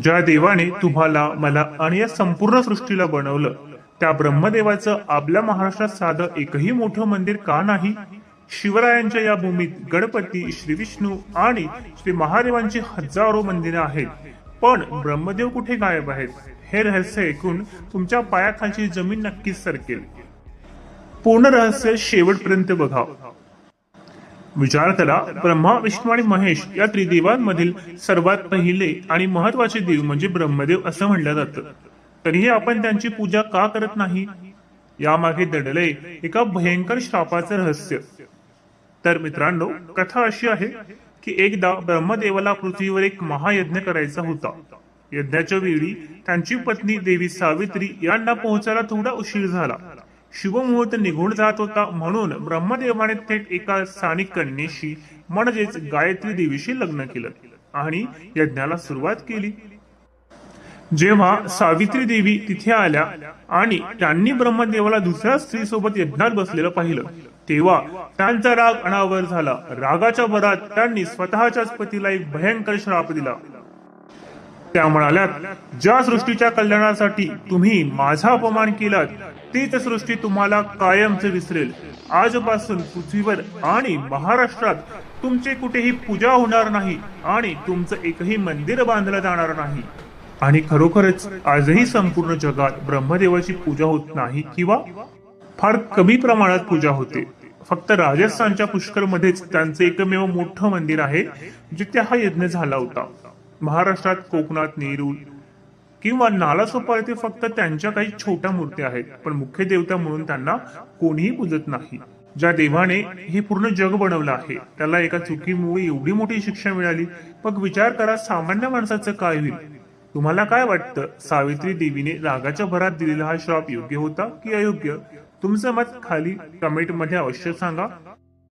ज्या देवाने तुम्हाला, मला आणि या संपूर्ण सृष्टीला बनवलं, त्या ब्रह्मदेवाचं आपल्या महाराष्ट्रात साधं एकही मोठं मंदिर का नाही? शिवरायांच्या या भूमीत गणपती, श्री विष्णू आणि श्री महादेवांची हजारो मंदिरं आहेत, पण ब्रह्मदेव कुठे गायब आहेत? हे रहस्य ऐकून तुमच्या पायाखालची जमीन नक्कीच सरकेल. पूर्ण रहस्य शेवटपर्यंत बघा. विचार करा, ब्रह्मा, विष्णू आणि महेश या त्रिदेवांमधील सर्वात पहिले आणि महत्वाचे देव म्हणजे ब्रह्मदेव असं म्हणलं जातं. तरीही आपण त्यांची पूजा का करत नाही? यामागे दडलंय एका भयंकर श्रापाचं रहस्य. तर मित्रांनो, कथा अशी आहे की एकदा ब्रह्मदेवाला पृथ्वीवर एक महायज्ञ करायचा होता. यज्ञाच्या वेळी त्यांची पत्नी देवी सावित्री यांना पोहोचायला थोडा उशीर झाला. शुभमुहूर्त निघून जात होता, म्हणून ब्रह्मदेवाने थेट एका स्थानिक कन्येशी म्हणजेच गायत्री देवीशी लग्न केलं आणि यज्ञाला सुरुवात केली. जेव्हा सावित्री देवी तिथे आल्या आणि त्यांनी ब्रह्मदेवाला दुसऱ्या स्त्री सोबत यज्ञात बसलेलं पाहिलं, तेव्हा त्यांचा राग अनावर झाला. रागाच्या भरात त्यांनी स्वतःच्याच पतीला एक भयंकर श्राप दिला. त्या म्हणाल्यात, ज्या सृष्टीच्या कल्याणासाठी तुम्ही माझा अपमान केलात, तीच सृष्टी तुम्हाला कायमच विसरेल. आजपासून पृथ्वीवर आणि महाराष्ट्रात तुमचे कुठेही पूजा होणार नाही आणि तुमचं एकही मंदिर बांधलं जाणार नाही. आणि खरोखरच आजही संपूर्ण जगात ब्रह्मदेवाची पूजा होत नाही किंवा फार कमी प्रमाणात पूजा होते. फक्त राजस्थानच्या पुष्कर मध्येच त्यांचे एकमेव मोठं मंदिर आहे जिथे हा यज्ञ झाला होता. महाराष्ट्रात, कोकणात, नेरूळ किंवा नालासोपारा येथे फक्त त्यांच्या काही छोट्या मूर्त्या आहेत, पण मुख्य देवता म्हणून त्यांना कोणीही पूजत नाही. ज्या देवाने हे पूर्ण जग बनवलं आहे, त्याला एका चुकीमुळे एवढी मोठी शिक्षा मिळाली. मग विचार करा, सामान्य माणसाचं काय होईल? तुम्हाला काय वाटतं, सावित्री देवीने रागाच्या भरात दिलेला हा श्राप योग्य होता की अयोग्य? तुमचं मत खाली कमेंट मध्ये अवश्य सांगा.